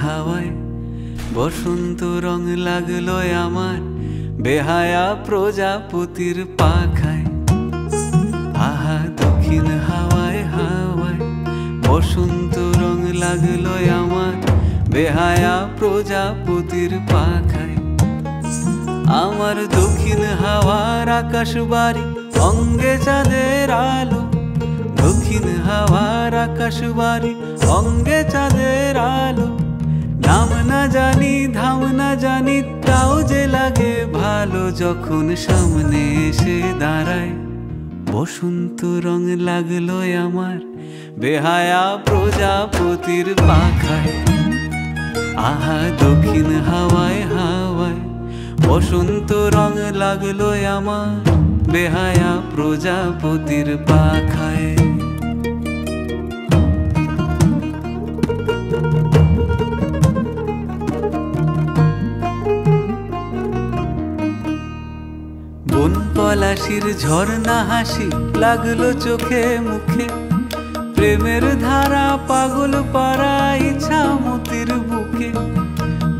হাওয়ায় বসন্ত রং লাগলো আমার বেহায়া প্রজাপতির পাখায়। আহা দক্ষিণ হাওয়ায় হাওয়ায় বসন্ত রং লাগলো আমার বেহায়া প্রজাপতির পাখায়। আমার দক্ষিণ হাওয়ার আকাশ বাড়ি অঙ্গে চাঁদের আলো, দক্ষিণ হাওয়ার আকাশ বাড়ি অঙ্গে চাঁদের আলো। নাম না জানি ধাম না জানি তাও যে লাগে ভালো যখন সামনে এসে দাঁড়ায়। বসন্ত রং লাগলো আমার বেহায়া প্রজাপতির পাখায়। আহা দক্ষিণ হাওয়ায় হাওয়ায় বসন্ত রং লাগলো আমার বেহায়া প্রজাপতির পাখায়। বন পলাশির ঝর্ণা হাসি লাগলো চোখে মুখে, প্রেমের ধারা পাগল পাড়া ইছামতির বুকে।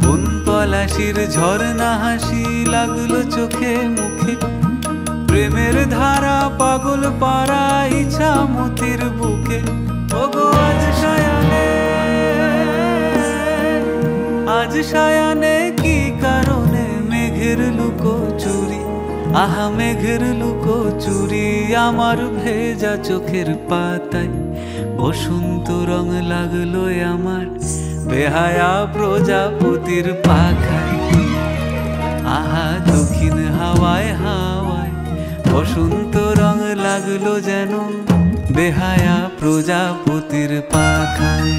বন পলাশির ঝর্ণা হাসি লাগলো চোখে মুখে, প্রেমের ধারা পাগল পাড়া ইছামতির বুকে। ওগো আজ সায়ানে, আজ সায়ানে কি কারণে মেঘের লুকো চুরি, আহা মেঘের লুকো চুরি আমার ভেজা চোখের পাতায়। বসন্ত রং লাগলো আমার বেহায়া প্রজাপতির পাখায়। আহা দক্ষিণ হাওয়ায় হাওয়ায় বসন্ত রং লাগলো যেন বেহায়া প্রজাপতির পাখায়।